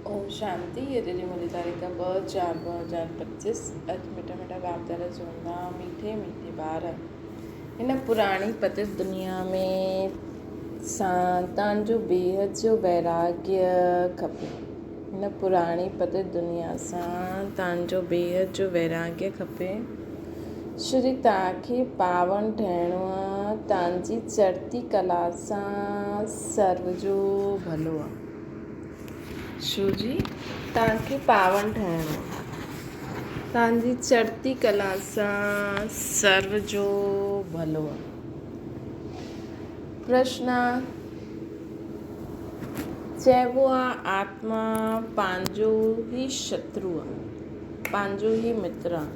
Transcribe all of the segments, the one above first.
ओम शांति। ये तेरी मुझे तारीख का 4/4/2025। अज मीठा मीठा बाप दादा चवंदा मीठे मीठे ॿार हिन पुराणी पतित दुनिया में सां तव्हांजो बेहद जो वैराग्य खपे। हिन पुराणी पतित दुनिया सां तव्हांजो बेहद जो वैराग्य खपे। श्री तव्हांखे पावन ठहिणो आहे। तव्हांजी चढ़ती कला सां सर्व जो भलो आहे। शू जी तव्हांखे पावन ठहिणो आहे। तव्हांजी चढ़ती कला सां सर्व जो भलो आहे। प्रश्न चइबो आहे आत्मा पंहिंजो ई शत्रु आहे, पंहिंजो ई मित्र आहे।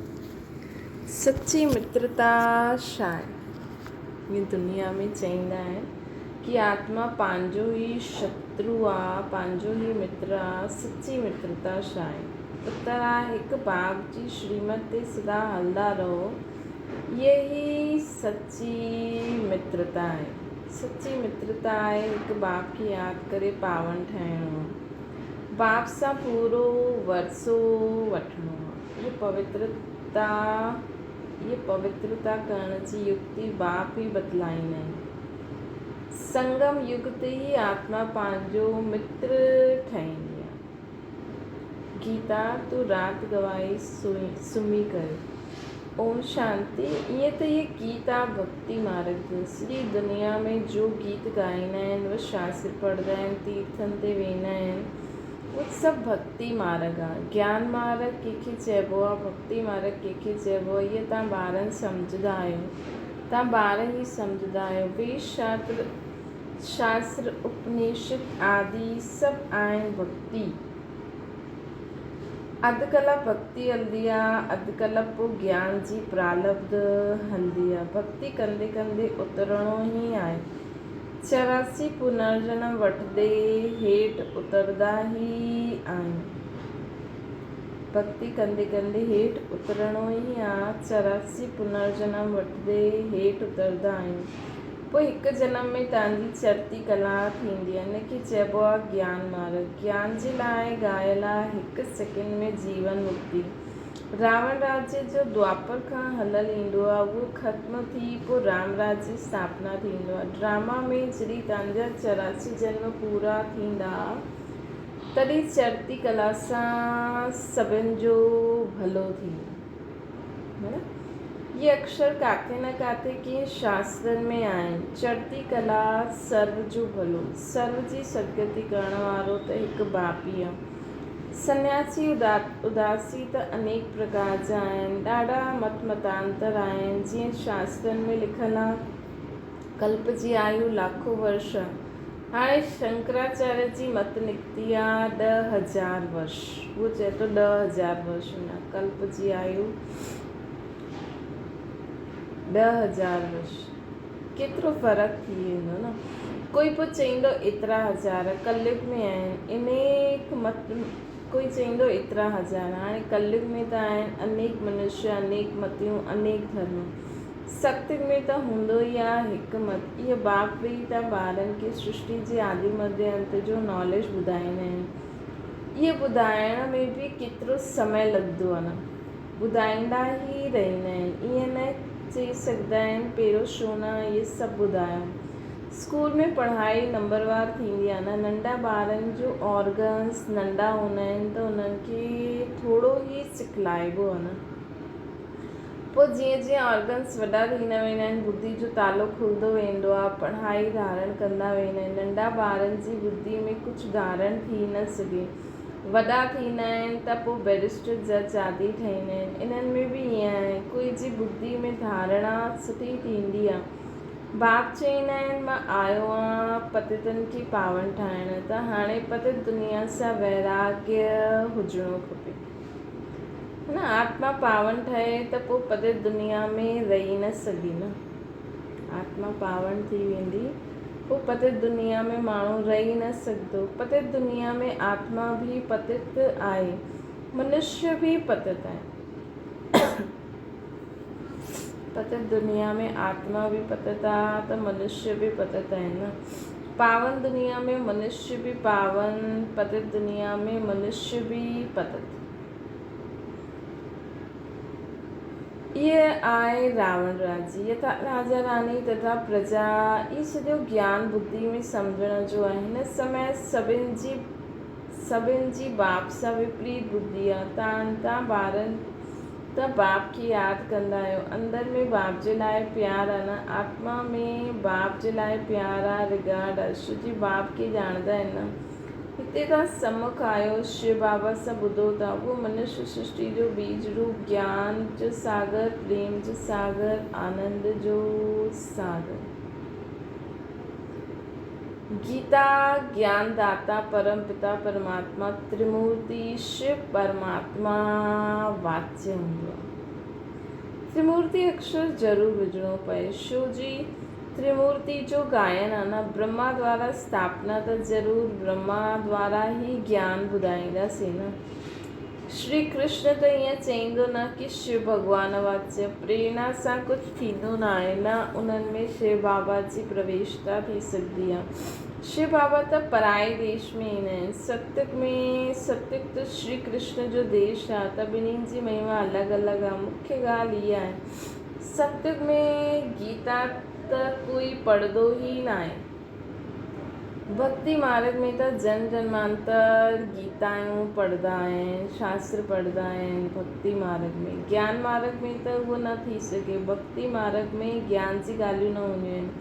सची मित्रता छा आहे? ये दुनिया में चईंदा आहिनि कि आत्मा पंहिंजो ई शत्रु आहे, पंहिंजो ई मित्र आहे। सची मित्रता छा आहे? उत्तर आहे हिकु बाप जी श्रीमत ते सदा हलंदा रहो। यही सची मित्रता आहे। सची मित्रता आहे हिकु बाप खे यादि करे पावन ठहिणो, बाप सां पूरो वरसो वठिणो आहे। ये पवित्रता करण जी युक्ति बाप ई बतलाईंदा आहिनि। संगम युग ते ही आत्मा पंहिंजो मित्र ठहींदी आहे। गीता तूं राति गवाई सुम्ही करे। ओम शांति। ईअं त ये गीता भक्ति मार्ग सॼी दुनिया में जो गीत ॻाईंदा आहिनि, वो शास्त्र पढ़ंदा आहिनि, तीर्थनि ते वेंदा आहिनि, वो सभु भक्ति मार्ग आहे। ज्ञान मार्ग कंहिंखे चइबो आहे, भक्ति मार्ग कंहिंखे चइबो आहे, इहे तव्हां ॿारनि सम्झंदा आहियो। तव्हां ॿार ई सम्झंदा आहियो। वेद शास्त्र उपनिषद आदि सभु आहिनि भक्ति। अधु कलाक भक्ति हलंदी आहे, अधु कलाक पोइ ज्ञान जी प्रारब्ध हलंदी आहे। भक्ति कंदे कंदे उतरणो ई आहे। 84 पुनर्जन्म वठंदे हेठि उतरंदा ई आहियूं। भक्ति कंदे कंदे हेठि उतरणो ई आहे। 84 पुनर्जन्म वठंदे हेठि उतरंदा आहियूं। पोइ हिकु जनम में तव्हांजी चढ़ती कला थींदी आहे। हिनखे चइबो आहे ज्ञान मार्ग। ज्ञान जे लाइ ॻायल आहे हिकु सेकेंड में जीवन मुक्ति। रावण राज्य जो द्वापर खां हलल ईंदो आहे, उहो ख़त्म थी पोइ राम राज्य जी स्थापना थींदो आहे। ड्रामा में जॾहिं तव्हांजा 84 जन्म पूरा थींदा तॾहिं चढ़ती कला सां सभिनि जो भलो थींदो। ये अक्षर काथे न काथे कीअं शास्त्रनि में आहिनि। चढ़ती कला सर्व जो भलो। सर्व जी सदगति करण वारो त हिकु बाप ई आहे। सन्यासी उदासी त अनेक प्रकार जा आहिनि। ॾाढा मतांतर आहिनि। जीअं शास्त्रनि में लिखियलु आहे कल्प जी आयु लाखों वर्ष। हाणे शंकराचार्य जी मत निकिती आहे 10,000 वर्ष। उहो चए थो 10,000 वर्ष न, कल्प जी आयु 10,000 वर्ष। केतिरो फ़र्क़ु थी वेंदो न। कोई पोइ चईंदो एतिरा हज़ार कलयुग में आहिनि। अनेक मत। कोई चईंदो एतिरा हज़ार। हाणे कलयुग में त आहिनि अनेक मनुष्य, अनेक मतियूं, अनेक धर्म। सत्युग में त हूंदो ई आहे हिकु मत। इहे बाप वेही था ॿारनि खे सृष्टि जे आदि मध्य अंत जो नॉलेज ॿुधाईंदा आहिनि। इहे ॿुधाइण में बि केतिरो समय लॻंदो आहे न। ॿुधाईंदा ई रहंदा आहिनि। ईअं न चई सघंदा आहिनि पहिरियों छो न इहे सभु ॿुधायो। स्कूल में पढ़ाई नंबरवार थींदी आहे न। नंढा ॿारनि जो ऑर्गन्स नंढा हूंदा आहिनि त उन्हनि खे थोरो ई सिखलाइबो आहे न। पोइ जीअं जीअं ऑर्गन्स वॾा थींदा वेंदा आहिनि, बुद्धि जो तालो खुलंदो वेंदो आहे, पढ़ाई धारण कंदा वेंदा आहिनि। नंढा ॿारनि जी बुद्धि में कुझु धारण थी न सघे। वॾा थींदा आहिनि त पोइ बैरिस्टर, जज आदि ठहींदा आहिनि। इन्हनि में बि ईअं आहे, कोई जी बुद्धि में धारणा सुठी थींदी आहे। बाप चईंदा आहिनि मां आयो आहियां पतितनि खे पावन ठाहिण। त हाणे पतित दुनिया सां वैराग्य हुजणो खपे, है न। आत्मा पावन ठहे त पोइ पतित दुनिया में रही न सघे न। आत्मा पावन थी वेंदी पोइ पतित दुनिया में माण्हू रही न सघंदो। पतित दुनिया में आत्मा बि पतित आहे, मनुष्य बि पतित आहे। पतित दुनिया में आत्मा बि पतित आहे त मनुष्य बि पतित आहे न। पावन दुनिया में मनुष्य भी पावन, पतित दुनिया में मनुष्य भी पतित। ये आए रावण राज्य यथा राजा रानी तथा प्रजा। ये सॼो ज्ञान बुद्धि में सम्झण जो आहे। हिन समय सभिनि जी बाप सां विपरीत बुद्धि आहे। तव्हां ॿारनि त बाप खे यादि कंदा आहियो। अंदरि में बाप जे लाइ प्यार आहे न, आत्मा में बाप जे लाइ प्यार आहे, रिगार्ड आहे। छो जी बाप खे ॼाणंदा आहिनि न। हिते तव्हां सम्मुख आहियो, शिव बाबा सां ॿुधो था। उहो मनुष्य सृष्टि जो बीज रूप ज्ञान जो सागर, प्रेम जो सागर, आनंद जो सागर। गीता ज्ञानदाता परम पिता परमात्मा त्रिमूर्ति शिव परमात्मा वाच्य हूंदो आहे। त्रिमूर्ति अक्षर ज़रूरु विझणो पए। छो जी त्रिमूर्ति जो गायन आहे न, ब्रह्मा द्वारा स्थापना त ज़रूरु ब्रह्मा द्वारा ई ज्ञान ॿुधाईंदासीं न। श्री कृष्ण त ईअं चईंदो न कि शिव भॻवान वाच्य। प्रेरणा सां कुझु थींदो न आहे न, उन्हनि में शिव बाबा जी प्रवेशता थी सघंदी आहे। शिव बाबा त पराए देश में ईंदा आहिनि। सत्युग त श्री कृष्ण जो देश आहे, त ॿिन्हिनि जी महिमा अलॻि अलॻि आहे। मुख्य ॻाल्हि इहा आहे, सत्युग में गीता त कोई पढ़ंदो ई न आहे। भक्ति मार्ग में त जन जन्मांतर गीतायूं पढ़ंदा आहिनि, शास्त्र पढ़ंदा आहिनि। भक्ति मार्ग में, ज्ञान मार्ग में त उहो न थी सघे। भक्ति मार्ग में ज्ञान जी ॻाल्हियूं न हूंदियूं आहिनि।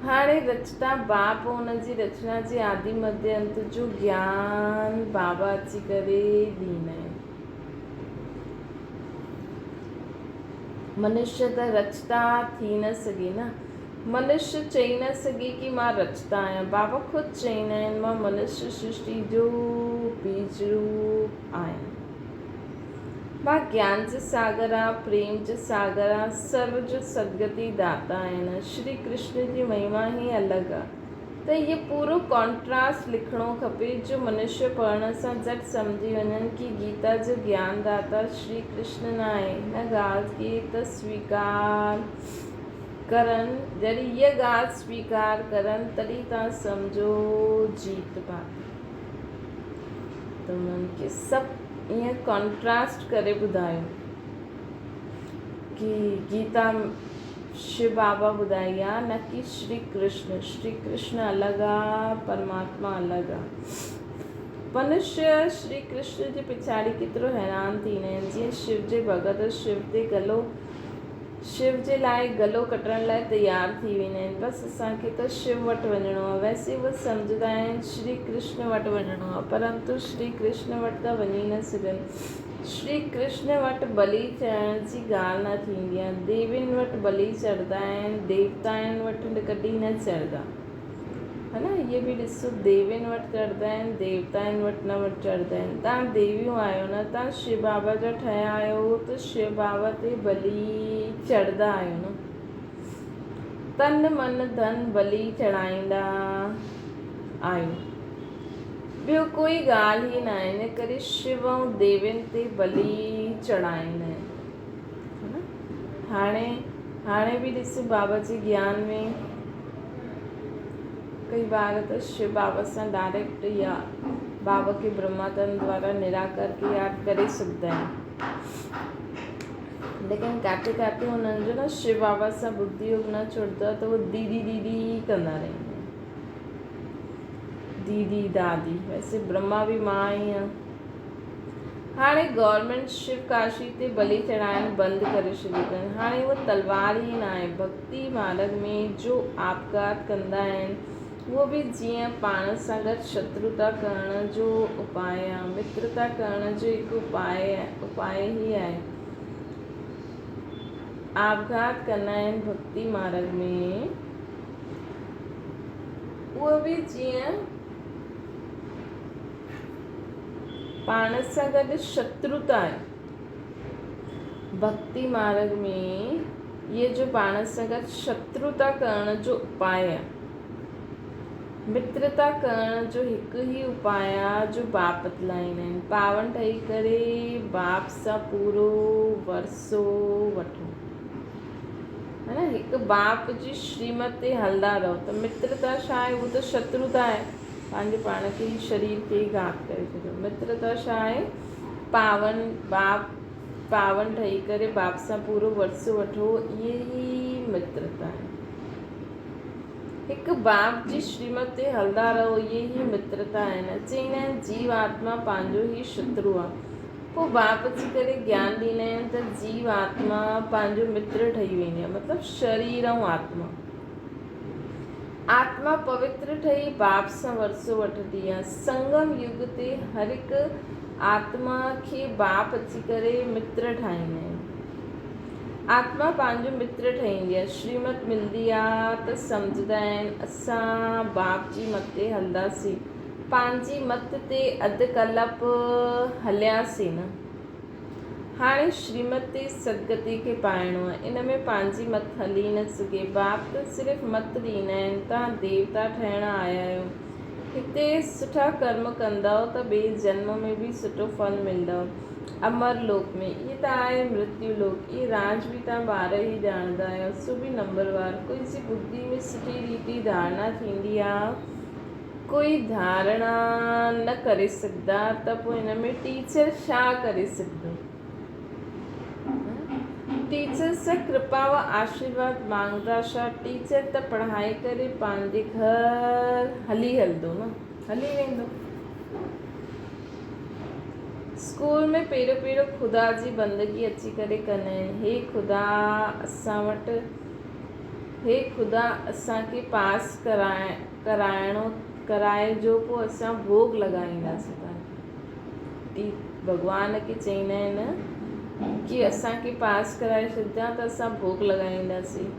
हाणे रचता बाप, हुन जी रचना जे आदि मध्य अंत जो ज्ञान बाबा अची करे ॾींदा आहिनि। मनुष्य त रचता थी न सघे न। मनुष्य चई न सघे कि मां रचता आहियां। बाबा ख़ुदि चईंदा आहिनि, मां मनुष्य सृष्टि जो बीज रूप आहियां। मां ज्ञान जो सागर आहे, प्रेम जो सागर आहे, सर्व जो सदगति दाता आहिनि। श्री कृष्ण जी महिमा ई अलॻि आहे। त इहो पूरो कॉन्ट्रास्ट लिखणो खपे, जो मनुष्य पढ़ण सां झटि सम्झी वञनि कि गीता जो ज्ञानदाता श्री कृष्ण न आहे। हिन ॻाल्हि खे त स्वीकार करनि। जॾहिं इहा ॻाल्हि स्वीकार करनि तॾहिं तव्हां सम्झो जीत पाती। त उन्हनि खे सभु ईअं कॉन्ट्रास्ट करे ॿुधायो कि गीता शिव बाबा ॿुधाई आहे, न कि श्री कृष्ण अलॻि आहे, परमात्मा अलॻि आहे। मनुष्य श्री कृष्ण जे पिछाड़ी केतिरो हैरान थींदा आहिनि। जीअं शिव जे भॻत शिव जे लाइ गलो कटण लाइ तयारु थी वेंदा आहिनि। बसि असांखे त शिव वटि वञिणो आहे। वैसे उहे सम्झंदा आहिनि श्री कृष्ण वटि वञिणो आहे, परंतु श्री कृष्ण वटि त वञी न सघनि। श्री कृष्ण वटि बलि चढ़ण जी ॻाल्हि न थींदी आहे। देवियुनि वटि बलि चढ़ंदा आहिनि, देवताउनि वटि कॾहिं न चढ़ंदा, है न। इहे बि ॾिसो, देवियुनि वटि चढ़ंदा आहिनि, देवताउनि वटि न चढ़ंदा आहिनि। तव्हां देवियूं आहियो न, तव्हां शिव बाबा जा ठहिया आहियो, त शिव बाबा ते बलि चढ़ंदा आहियो न। तन मन धन बलि चढ़ाईंदा आहियो। ॿियो कोई ॻाल्हि ई न आहे। इन करे शिव ऐं देवियुनि ते बलि चढ़ाईंदा आहिनि। हाणे बि ॾिसो, बाबा जे ज्ञान में कई बार त शिव बाबा सां डायरेक्ट या बाबा के ब्रह्मा तन द्वारा निराकार के यादि करे सघंदा आहिनि। लेकिन काथे काथे हुननि जो न शिव बाबा सां बुद्धि योग न छुटंदो आहे, त उहो दीदी कंदा रहंदा आहिनि। दीदी दादी, वैसे ब्रह्मा भी मां ही आहे। हाणे गवर्नमेंट शिव काशी ते बलि चढ़ाइण बंदि करे छॾियो अथनि। हाणे उहा तलवार ई न आहे। भक्ति मार्ग में जो आपघात कंदा आहिनि, उहो बि जीअं पाण सां गॾु शत्रुता करण जो उपाय आहे, मित्रता करण जो हिकु उपाय ई आहे। आपघात कंदा आहिनि भक्ति मार्ग में, उहो बि जीअं पाण सां गॾु शत्रुता आहे। भक्ति मार्ग में ये जो पाण सां गॾु शत्रुता करण जो उपाय आहे। मित्रता करण जो हिकु ई उपाय आहे जो बाप बतलाईंदा आहिनि। पावन ठही करे बाप सां पूरो वरसो वठो। है न। हिकु बाप जी श्रीमत ते हलंदा रहो त मित्रता छा आहे, उहो त शत्रुता आहे, पंहिंजे पाण खे ई शरीर खे ई घात करे छॾियो। मित्रता छा आहे, पावन ठही करे बाप सां पूरो वरसो वठो, इहे ई मित्रता आहे। हिकु बाप जी श्रीमत ते हलंदा रहो, इहे ई मित्रता आहिनि। चईंदा आहिनि जीव आत्मा पंहिंजो ई शत्रु आहे, पोइ बाप अची करे ज्ञान ॾींदा आहिनि त जीव आत्मा पंहिंजो मित्र ठही वेंदी आहे, मतिलबु शरीर ऐं आत्मा पवित्र ठही बाप सां वरसो वठंदी आहे। संगम युग ते हर हिकु आत्मा खे बाप अची करे मित्र ठाहींदा आहिनि। आत्मा पंहिंजो मित्र ठहींदी आहे, श्रीमत मिलंदी आहे त सम्झंदा आहिनि असां बाप जी मत ते हलंदासीं, पंहिंजी मत ते अधु कलाक हलियासीं न। हाणे श्रीमत ते सदगति खे पाइणो आहे, इन में पंहिंजी मत हली न सघे। बाप त सिर्फ़ु मत ॾींदा आहिनि, तव्हां देवता ठहिण आया आहियो, हिते सुठा कर्म कंदव त ॿिए जन्म में बि सुठो फल मिलंदव, अमर लोक में। इहे त आहे मृत्यु लोक, इहे राज बि तव्हां ॿार ई ॼाणंदा आहियो, सो बि नंबरवार। कोई जी बुद्धि में सुठी रीति धारणा थींदी आहे, कोई धारणा न करे सघंदा त पोइ हिन में टीचर छा करे सघंदो। टीचर सां कृपा व आशीर्वाद मांगदा छा, टीचर त पढ़ाई करे पंहिंजे घर हली हलंदो न, हली वेंदो। स्कूल में पहिरियों ख़ुदा जी बंदगी अची करे कंदा आहिनि, हे ख़ुदा असां वटि, हे ख़ुदा असांखे पास कराए जो, पोइ असां भोग लॻाईंदासीं तव्हांखे। भॻवान खे चईंदा आहिनि कि असांखे पास कराए छॾिजां त असां भोग लॻाईंदासीं।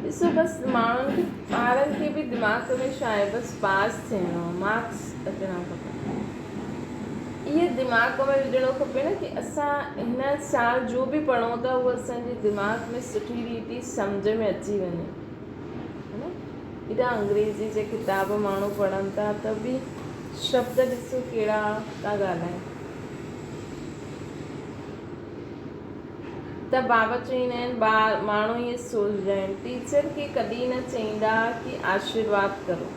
ॾिसो बसि माण्हुनि खे, ॿारनि खे बि दिमाग़ में छा आहे, बसि पास थियणो, मार्क्स अचणा खपनि। इहे दिमाग़ में विझणो खपे न कि असां हिन साल जो बि पढ़ूं था उहो असांजे दिमाग़ में सुठी रीति सम्झ में अची वञे, है न। एॾा अंग्रेजी जे किताब माण्हू पढ़नि था त बि शब्द ॾिसो कहिड़ा था ॻाल्हाइनि। त बाबा चईंदा आहिनि माण्हू इहे सोचंदा आहिनि, टीचर खे कॾहिं न चईंदा कि आशीर्वाद करो,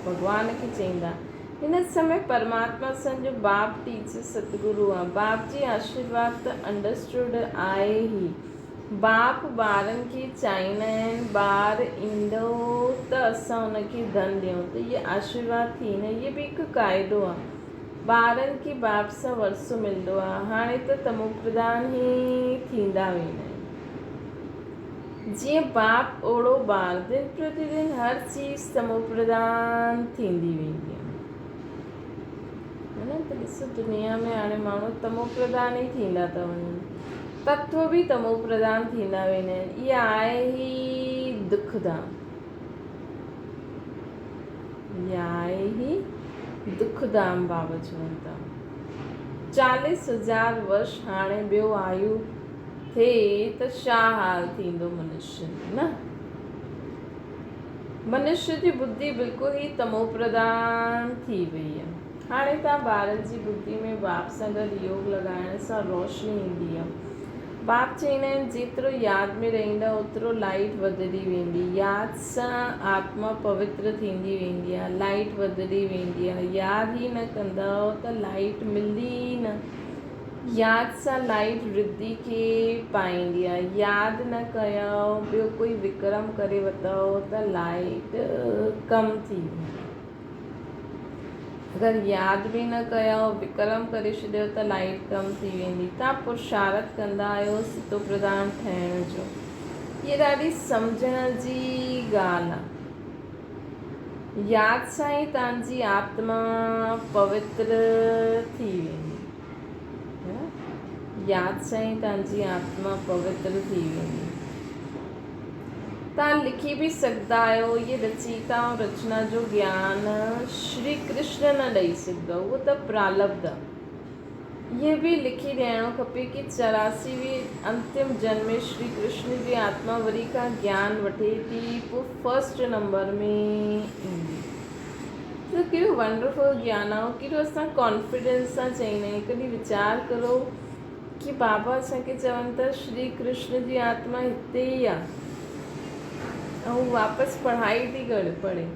भॻवान खे चईंदा। हिन समय परमात्मा सम्झो बाप टीचर सतगुरु आहे, बाप जी आशीर्वाद त अंडरस्टूड आहे ई। बाप ॿारनि खे चाहींदा आहिनि ॿार ईंदो त असां हुनखे धन ॾियूं, त इहे आशीर्वाद थी न, इहे बि हिकु क़ाइदो आहे। ॿारनि खे बाप सां वरसो मिलंदो आहे। हाणे त तमो प्रधान ई थींदा वेंदा आहिनि, जीअं बाप ओड़ो ॿार, दिन प्रतिदिन हर चीज़ तमो प्रधान थींदी वेंदी आहे, है न। त ॾिसो दुनिया में हाणे माण्हू तमो प्रधान ई थींदा था वञनि, तत्व बि तमो प्रधान थींदा वेंदा आहिनि। इहा आहे ई दुखधाम, इहा आहे ई दुखधाम। बाबा चवनि था 40,000 वर्ष हाणे ॿियो आयु थिए त छा हाल थींदो मनुष्य, न। मनुष्य जी बुद्धि बिल्कुलु ई तमो प्रधान थी वई आहे। हाणे तव्हां ॿारनि जी बुद्धि में बाप सां गॾु योग लॻाइण सां रोशनी ईंदी आहे। बाप चईंदा आहिनि जेतिरो यादि में रहंदा ओतिरो लाइट वधंदी वेंदी, यादि सां आत्मा पवित्र थींदी वेंदी आहे, लाइट वधंदी वेंदी आहे। यादि ई न कंदव त लाइट मिलंदी ई न, यादि सां लाइट वृद्धि खे पाईंदी आहे। यादि न कयो, ॿियो कोई विक्रम करे वरितव त लाइट कम थी वेंदी। अगरि यादि बि न कयो, विक्रम करे छॾियो त लाइट कम थी वेंदी। तव्हां पुरुषार्थ कंदा आहियो सितो प्रधान ठहिण जो, इहा ॾाढी सम्झण जी ॻाल्हि आहे। यादि सां ई तव्हांजी आत्मा पवित्र थी वेंदी, यादि सां ई तव्हांजी आत्मा पवित्र थी वेंदी। तव्हां लिखी बि सघंदा आहियो, इहे रचयिता ऐं रचना जो ज्ञान श्री कृष्ण न ॾेई सघंदो, उहो त प्रालब्ध आहे। इहे बि लिखी ॾियणो खपे कि 84वें अंतिम जन्म में श्री कृष्ण जी आत्मा वरी खां ज्ञान वठे थी, पोइ फर्स्ट नंबर में ईंदी। त कहिड़ो वंडरफुल ज्ञान आहे, कहिड़ो असां कॉन्फिडेंस सां चईंदा आहियूं। कॾहिं वीचार करो कि बाबा असांखे चवनि था श्री कृष्ण जी आत्मा हिते ई आहे ऐं वापसि पढ़ाई थी पढ़े।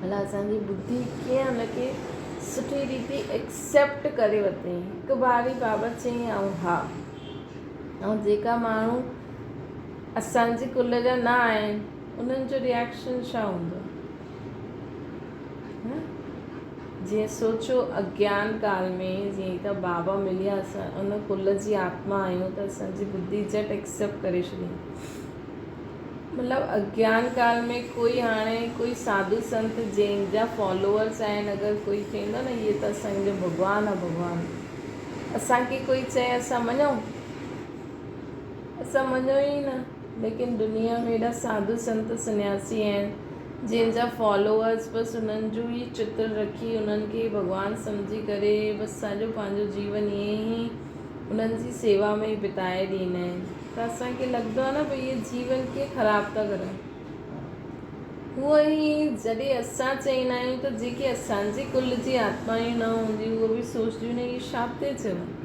भला असांजी बुद्धि कीअं हुनखे सुठी रीति एक्सेप्ट करे वरितईं। हिकु बारी बाबा चयईं ऐं हा, ऐं जेका माण्हू असांजे कुल जा न आहिनि उन्हनि जो रिएक्शन छा हूंदो? जीअं सोचो अज्ञान काल में जीअं त बाबा मिलिया, असां उन कुल जी आत्मा आहियूं त असांजी बुद्धि झटि एक्सेप्ट करे छॾियईं। मतिलबु अज्ञान काल में कोई हाणे कोई साधु संत जंहिंजा फॉलोअर्स आहिनि, अगरि कोई चवंदो न इहे त असांजो भॻवानु आहे, भॻवानु, असांखे कोई चए असां मञूं? असां मञूं ई न। लेकिन दुनिया में एॾा साधु संत सन्यासी आहिनि जंहिंजा फॉलोअर्स बसि उन्हनि जो ई चित्र रखी उन्हनि खे भॻवानु सम्झी करे बसि सॼो पंहिंजो जीवन ईअं ई उन्हनि जी सेवा में ई बिताए ॾींदा आहिनि। त असांखे लॻंदो आहे न भई इहे जीवन खे ख़राबु था करनि। हूअं ई जॾहिं असां चईंदा आहियूं त जेके असांजे कुल जी आत्मायूं न हूंदियूं उहे बि सोचदियूं न इहे छा पिए चवनि।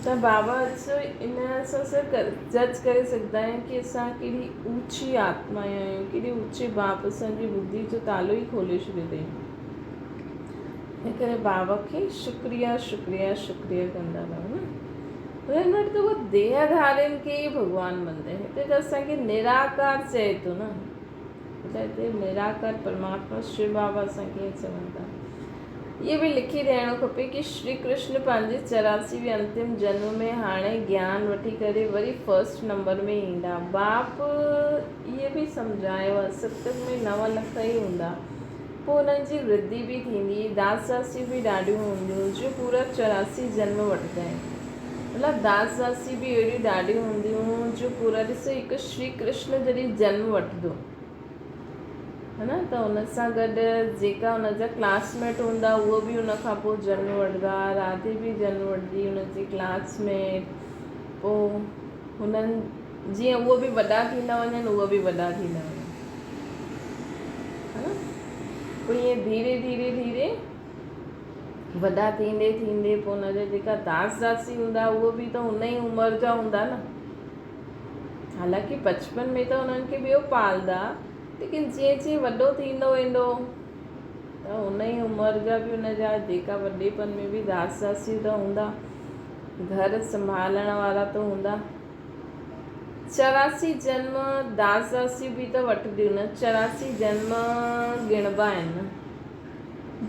त बाबा अचो इन सां जज करे सघंदा आहियूं कि असां कहिड़ी ऊची आत्मा आहियूं, कहिड़ी ऊचे बाप असांजी बुद्धि जो तालो ई खोले छॾियो अथई। हिन करे बाबा खे शुक्रिया शुक्रिया शुक्रिया कंदा रहो न। हिन वटि त उहो देहधारियुनि खे ई भॻवानु मञंदा आहिनि। हिते त असांखे निराकार चए थो न, त हिते निराकार परमात्मा शिव बाबा असांखे चवनि था। ये बि लिखी ॾियणो खपे कि श्री कृष्ण पंहिंजे 84वें अंतिम जन्म में हाणे ज्ञान वठी करे वरी फर्स्ट नंबर में ईंदा। बाप इहे बि सम्झायो आहे, सतयुग में 9 लख ई हूंदा, पोइ उन्हनि जी वृद्धि बि थींदी, दास दासी बि ॾाढियूं हूंदियूं जो पूरा 84 जन्म वठंदा आहिनि। मतिलबु दास दासी बि अहिड़ियूं ॾाढियूं हूंदियूं जो पूरा ॾिसो हिकु श्री कृष्ण जॾहिं जन्म वठंदो है न, त हुन सां गॾु जेका हुनजा क्लासमेट हूंदा उहो बि हुन खां पोइ जन्म वठंदा, राधे बि जन्म वठंदी हुनजी क्लासमेट। पोइ हुननि जीअं उहो बि वॾा थींदा वञनि उहो बि वॾा थींदा वञनि, है न। पोइ ईअं धीरे धीरे धीरे वॾा थींदे थींदे पोइ हुनजा जेका दास दासी हूंदा उहो बि त हुन ई उमिरि जा हूंदा न। हालांकि बचपन में त हुननि खे ॿियो पालदा, लेकिन जीअं जीअं वॾो थींदो वेंदो त हुन ई उमिरि जा बि हुनजा जेका वॾेपन में बि दास दासी त हूंदा, घर संभालण वारा त हूंदा। 84 जन्म दास दासी बि त वठंदियूं न, 84 जन्म गिणबा आहिनि न।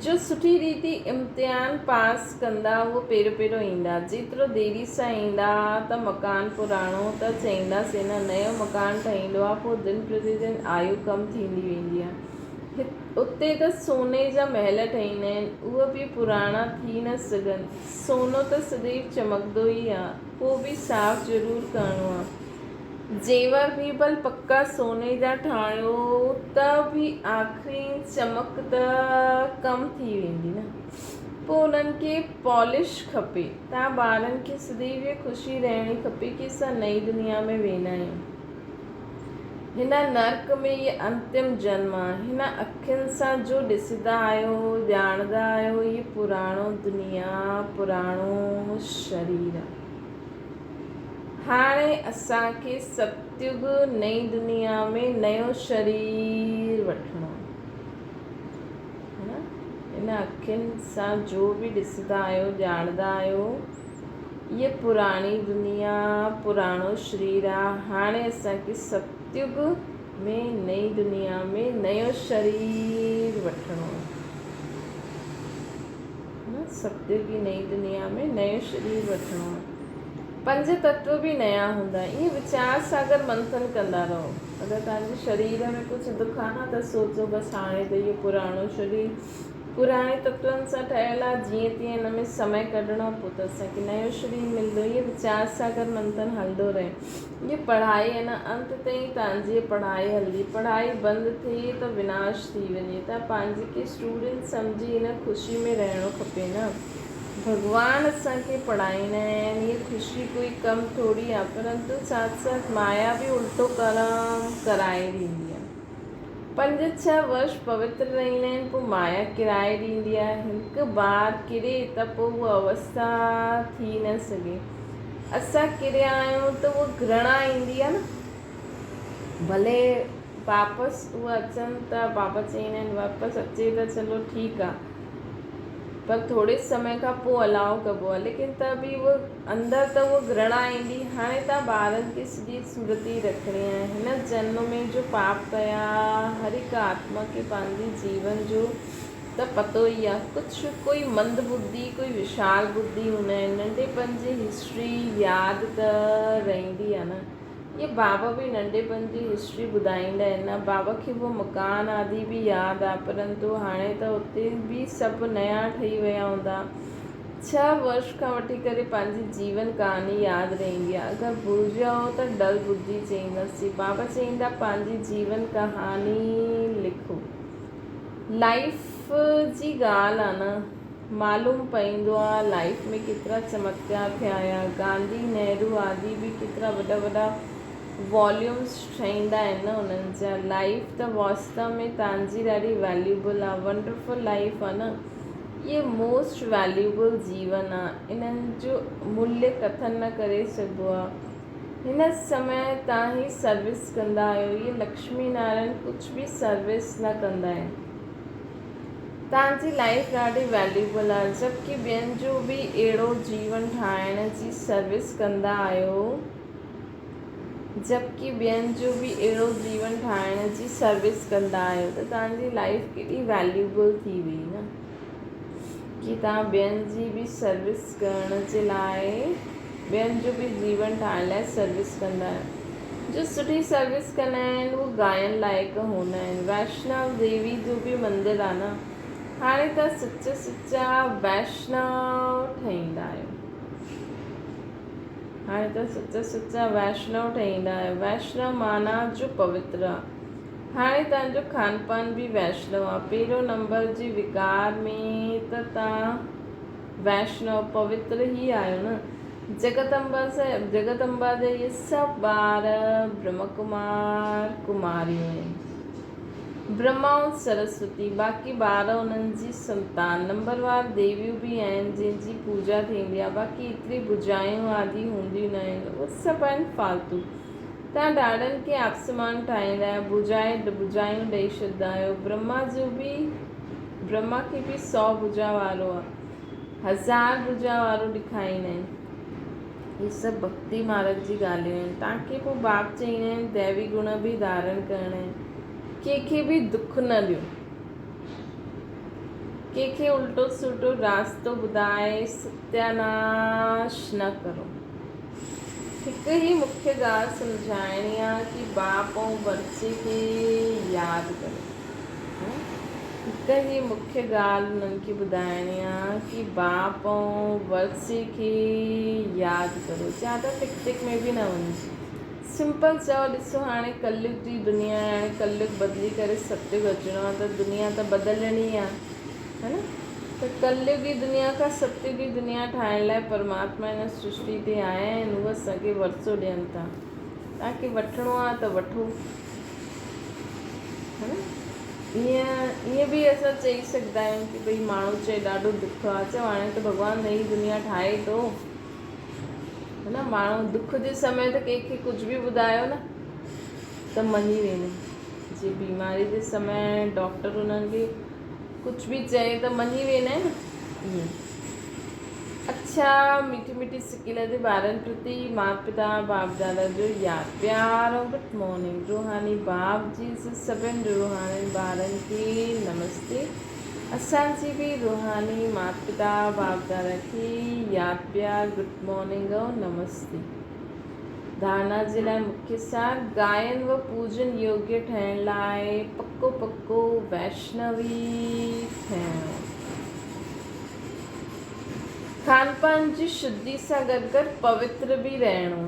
जो सुठी रीति इम्तिहान पास कंदा उहो पहिरियों ईंदा, जेतिरो देरी सां ईंदा त मकान पुराणो त चईंदासीं न नयो मकान ठहींदो आहे, पोइ दिन प्रतिदिन आयु कम थींदी वेंदी आहे। उते त सोने जा महल ठहींदा आहिनि, उहे बि पुराणा थी न सघनि। सोनो त सदैव चमकंदो ई आहे, पोइ बि साफ़ ज़रूरु करिणो आहे। जेवर बि भल पक्का सोने जा ठाहियो त बि आख़िरी चमक त कम थी वेंदी न। पोइ उन्हनि खे पॉलिश खपे। तव्हां ॿारनि खे सदैव इहा ख़ुशी रहणी खपे कि असां नई दुनिया में वेंदा आहियूं। हिन नर्क में इहे अंतिम जन्म आहे। हिन अखियुनि सां जो ॾिसंदा आहियो ॼाणंदा आहियो इहे पुराणो दुनिया पुराणो शरीर आहे। हाणे असांखे सतयुग नई दुनिया में नयो शरीर वठिणो आहे। हिन अखियुनि सां जो बि ॾिसंदा आहियो ॼाणंदा आहियो इहे पुराणी दुनिया पुराणो शरीर आहे। हाणे असांखे सतयुग में नई दुनिया में नयो शरीर वठिणो आहे। सतयुग की नई दुनिया में नयो शरीर वठिणो आहे। 5 तत्व बि नया हूंदा। ईअं वीचार सागर मंथन कंदा रहो। अगरि तव्हांजे शरीर में कुझु दुख आहे न त सोचो बसि हाणे त इहो पुराणो शरीर पुराणे तत्वनि सां ठहियलु आहे, जीअं तीअं हिन में समय कढणो, पोइ त असांखे नयो शरीर मिलंदो। ईअं वीचार सागर मंथन हलंदो रहे। ईअं पढ़ाई आहे न अंत ताईं तव्हांजी पढ़ाई हलंदी। पढ़ाई बंदि थिए त विनाश थी वञे। त पंहिंजे खे स्टूडेंट सम्झी हिन ख़ुशी में रहणो खपे न। भॻवान असांखे पढ़ाईंदा आहिनि, हीअ ख़ुशी कोई कम थोरी आहे, परंतु साथ साथ माया बि उल्टो कर्म कराए ॾींदी आहे। 5-6 वर्ष पवित्र रहींदा आहिनि, पोइ माया किराए ॾींदी आहे। हिकु बार किरे त पोइ उहा अवस्था थी न सघे। असां किरिया आहियूं त उहा घृणा ईंदी आहे न, भले वापसि उहा अचनि था, पापा चईंदा आहिनि वापसि अचे त चलो ठीकु आहे, पर थोरे समय खां पोइ अलाउ कबो आहे, लेकिन त बि उहा अंदरि त उहा घृणा ईंदी। हाणे तव्हां ॿारनि खे सॼी स्मृति रखणी आहे, हिन जन्म में जो पाप कया, हर हिकु आत्मा खे पंहिंजे जीवन जो त पतो ई आहे। कुझु कोई मंद बुद्धि, कोई विशाल बुद्धि हूंदा आहिनि, नंढेपण जी हिस्ट्री यादि त रहंदी आहे न। ये बाबा भी नंढेपण जी हिस्ट्री ॿुधाईंदा आहिनि न। बाबा खे वो मकान आदि भी यादि आहे, परंतु हाणे त उते बि सभु नया ठही विया हूंदा। 6 वर्ष खां वठी करे पंहिंजी जीवन कहानी यादि रहंदी आहे। अगरि भुलिजी जाओ त डल बुद्धि चईंदासीं। बाबा चईंदा पंहिंजी जीवन कहानी लिखो। लाइफ जी ॻाल्हि आहे न, मालूम पवंदो आहे लाइफ में केतिरा चमत्कार थिया हुया। गांधी, नेहरू आदि बि केतिरा वॾा वॾा वॉल्यूम्स ठाहींदा आहिनि न उन्हनि जा। लाइफ त वास्तव में तव्हांजी ॾाढी वैल्यूबल आहे, वंडरफुल लाइफ आहे न। ये मोस्ट वैल्यूबल जीवन आहे, इन्हनि जो मूल्य कथन न करे सघिबो आहे। हिन समय तव्हां ई सर्विस कंदा आहियो। ये लक्ष्मी नारायण कुझु बि सर्विस न कंदा आहिनि। तव्हांजी लाइफ ॾाढी वैल्यूबल आहे, जबकि ॿियनि जो बि अहिड़ो जीवन ठाहिण जी सर्विस कंदा आहियो, जबकि ॿियनि जो बि अहिड़ो जीवन ठाहिण जी सर्विस कंदा आहियो, त तव्हांजी लाइफ केॾी वैल्यूबल थी वई न, कि तव्हां ॿियनि जी बि सर्विस करण जे लाइ, ॿियनि जो बि जीवन ठाहिण लाइ सर्विस कंदा आहियो। जो सुठी सर्विस कंदा आहिनि उहे ॻाइण लाइक़ु हूंदा आहिनि। वैष्णव देवी जो बि मंदरु आहे न। हाणे त सच्चा वैष्णव ठहींदा आहियो। हाणे त सच्चा वैष्णव ठहींदा आहियो। वैष्णव माना जो पवित्र आहे। हाणे तव्हांजो खान पान बि वैष्णव आहे। पहिरियों नंबर जी विकार में त तव्हां वैष्णव पवित्र ई आहियो न। जगदम्बा जा इहे सभु ॿार ब्रह्म कुमार कुमारियूं आहिनि। ब्रह्मा ऐं सरस्वती, बाक़ी ॿार उन्हनि जी संतान। नंबरवार देवियूं बि आहिनि जंहिंजी पूजा थींदी आहे। बाक़ी एतिरी बुझायूं आदि हूंदियूं न आहिनि, उहे सभु आहिनि फालतू। तव्हां ॾाढनि खे आपसमान ठाहींदा आहियो, बुझायूं ॾेई छॾींदा आहियो। ब्रह्मा खे बि 100 भुजा वारो आहे, 1000 भुजा वारो ॾेखारींदा आहिनि। इहे सभु भक्ति मार्ग जी ॻाल्हियूं आहिनि। तव्हांखे पोइ बाप चईंदा आहिनि दैवी गुण बि धारण करणा आहिनि। कंहिंखे बि दुख न ॾियो, कंहिंखे उल्टो सुल्टो रास्तो ॿुधाए सत्यानाश न करो। हिकु ई मुख्य ॻाल्हि सम्झाइणी आहे कि बाप ऐं वर्चे खे यादि करो। हिकु ई मुख्य ॻाल्हि उन्हनि खे ॿुधाइणी आहे कि बाप ऐं वर्चे खे यादि करो। ज़्यादा टिक में बि न वञिजे। सिंपल चओ, ॾिसो हाणे कलयुग जी दुनिया आहे, हाणे कलयुग बदिली करे सतयुग अचिणो आहे, त दुनिया त बदिलणी आहे, है न। त कलयुग जी दुनिया खां सतयुग जी दुनिया ठाहिण लाइ परमात्मा हिन सृष्टि ते आया आहिनि। उहे असांखे वरसो ॾियनि था। तव्हांखे वठिणो आहे त वठो, है न। ईअं बि असां चई सघंदा आहियूं कि भई माण्हू चए ॾाढो दुख आहे, चओ हाणे त भॻवानु नई दुनिया ठाहे थो, है न। माण्हू दुख जे समय त कंहिंखे कुझु बि ॿुधायो न त मञी वेंदा। जे बीमारी जे समय डॉक्टर उन्हनि खे कुझु बि चए त मञी वेंदा आहिनि न। ईअं अच्छा, मीठी मीठी सिकिल जे ॿारनि प्रति माता पिता बाप दादा जो यादि, प्यार ऐं गुड मॉर्निंग। रूहानी बाप जी सभिनि रूहानी ॿारनि खे नमस्ते। असांजी बि रूहानी माता पिता बाप दादा खे यादि, प्यार, गुड मॉर्निंग ऐं नमस्ते। धारणा जे लाइ मुख्य सार, गायन व पूजन योग्य ठहिण लाइ पक्को वैष्णवी थियणो। खान पान जी शुद्धि सां गॾु पवित्र बि रहणो।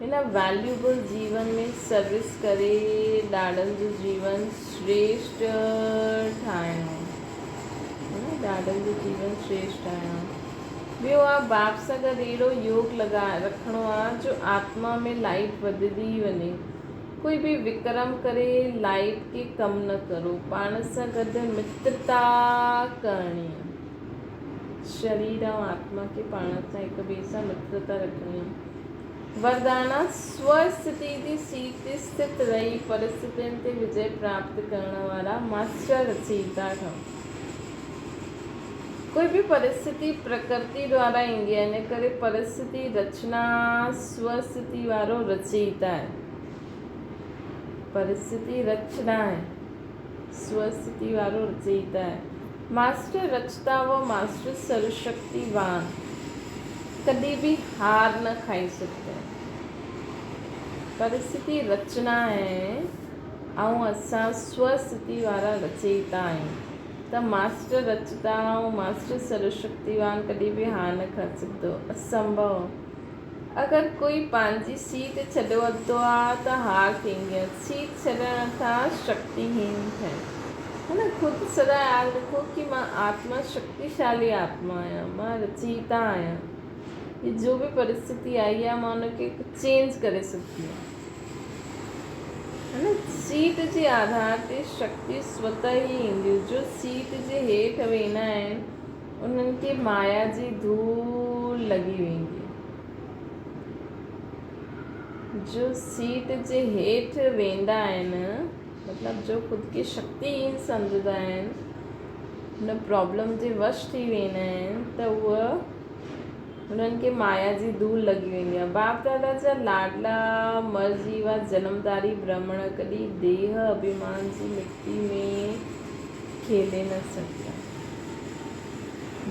हिन वैल्यूबल जीवन में सर्विस करे ॾाढनि जो जीवन श्रेष्ठ ठाहिणो। ॾाढनि जो जीवन श्रेष्ठ ठाहिणो। ॿियो आहे बाप सां गॾु अहिड़ो योग रखिणो आहे जो आत्मा में लाइट वधंदी वञे। कोई भी विक्रम करे लाइट के कम न करो। पाण सां गॾु मित्रता करणी आहे। शरीर ऐं आत्मा खे पाण सां हिक ॿिए सां मित्रता रखणी आहे। वरदाना स्वस्थिति जी सीट ते स्थित रही परिस्थितियुनि ते विजय प्राप्त करण वारा मास्टर रचयिता ठहो। कोई भी परिस्थिति प्रकृति द्वारा ईंदी आहे, इन करे परिस्थिति रचना स्वस्थिति वारो रचयिता आहे। परिस्थिति रचना है, स्वस्थिति वारो रचयिता है। मास्टर रचता वो मास्टर सर्वशक्तिवान कभी भी हार न खाई सकते। परिस्थिति रचना है और असां स्वस्थिति वारा रचयिता आहियूं। त मास्टर रचता ऐं मास्टर सर्वशक्तिवान कॾहिं बि हार न खाई सघंदो। असंभव। अगर कोई पंहिंजी सीट छॾे वठंदो आहे त हार थींदी आहे। सीट छॾण खां शक्तिहीन थियणु, है ना। खुदि सदा यादि रखो कि मां आत्मा शक्तिशाली आत्मा आहियां, मां रचयिता आहियां। ये जो भी परिस्थिति आई आहे मां उनखे चेंज करे सघंदी आहियां, है ना। सीट जे आधार ते शक्ति स्वतः ई ईंदियूं। जो सीट जे हेठि वेंदा आहिनि उन्हनि खे माया जी धूल लॻी वेंदी। जो सीट जे हेठि वेंदा आहिनि मतिलबु जो ख़ुदि खे शक्तिहीन सम्झंदा आहिनि, हुन प्रॉब्लम जे वश थी वेंदा आहिनि त उहा हुननि खे माया जी धूल लॻी वेंदी आहे। बाप दादा जा लाडला मर्जी व जनमदारी ब्राह्मण कॾहिं देह अभिमान जी मिट्टी में खेले न सघंदा।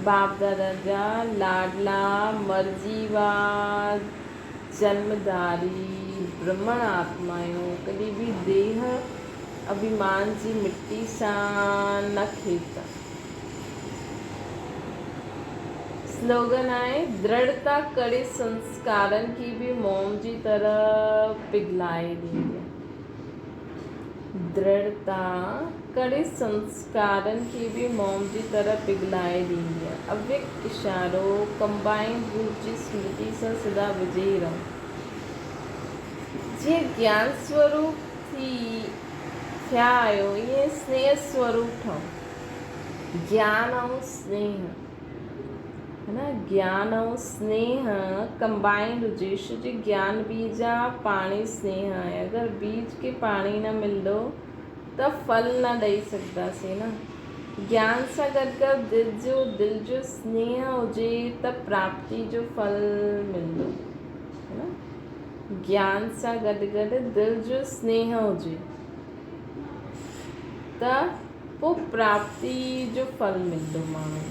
बाप दादा जा लाडला मर्जी व जन्मधारी ब्रह्मण आत्मायूं कॾहिं भी देह अभिमान जी मिट्टी सां न खेलता। स्लोगन आहे दृढ़ता कड़े संस्कारनि की भी मोम जी तरह पिघलाए ॾींदी। दृढ़ता कड़े संस्कारनि की भी मोम जी तरह पिघलाए ॾींदी आहे। अव्यक्त इशारो कंबाइंड रूप जी स्मृति सां सदा विझी रहो। जीअं ज्ञान स्वरूप थिया आहियो ईअं स्नेह स्वरूप ठहो। ज्ञान ऐं स्नेह, है ना। ज्ञान ऐं स्नेह कंबाइंड हुजे। जी ज्ञान बीज आहे, पाणी स्नेह आहे। अगरि बीज खे पाणी न मिलंदो त फल न ॾेई सघंदासीं न। ज्ञान सां गॾु गॾु दिलि जो स्नेह हुजे त प्राप्ति जो फल मिलंदो, है ना। ज्ञान सां गॾु गॾु दिलि जो स्नेह हुजे त पोइ प्राप्ति जो फल मिलंदो माण्हू।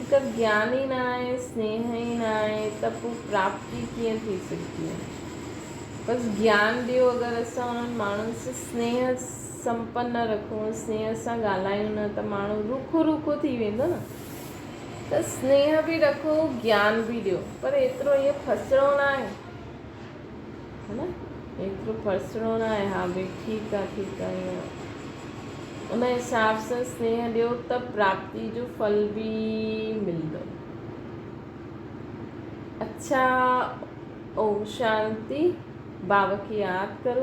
अगरि ज्ञान ई न आहे, स्नेह ई न आहे त पोइ प्राप्ति कीअं थी सघंदी आहे। बसि ज्ञान ॾियो। अगरि असां उन्हनि माण्हुनि सां स्नेह संपन्न रखूं, स्नेह सां ॻाल्हायूं न त माण्हू रूखो रूखो थी वेंदो न। त स्नेह बि रखो, ज्ञान बि ॾियो, पर एतिरो ईअं फसणो न आहे, है ना। एतिरो फसणो न आहे। हा भई ठीकु आहे ईअं उन हिसाब सां स्नेह ॾियो त प्राप्ति जो फल बि मिलंदो। अच्छा, ओम शांति। बाबा खे यादि करो।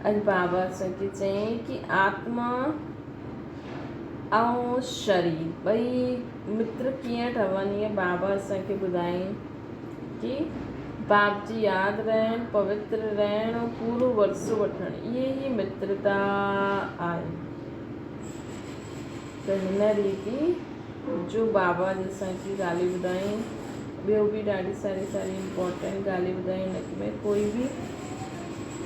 अॼु बाबा असांखे चयईं कि आत्मा ऐं शरीर ॿई मित्र कीअं ठहनि। इहे बाबा असांखे ॿुधायईं कि बाप जी यादि रहनि, पवित्र रहनि ऐं पूरो वरसो वठणु, इहे ई मित्रता आहे। त हिन रीति जो बाबा असांखे ॻाल्हियूं ॿुधायूं, ॿियो बि ॾाढी सारी इम्पोर्टेंट ॻाल्हियूं ॿुधायूं। हिन में कोई बि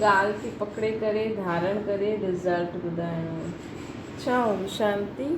ॻाल्हि खे पकिड़े करे धारण करे रिज़ल्ट ॿुधाइणो। अच्छा, ओम शांति।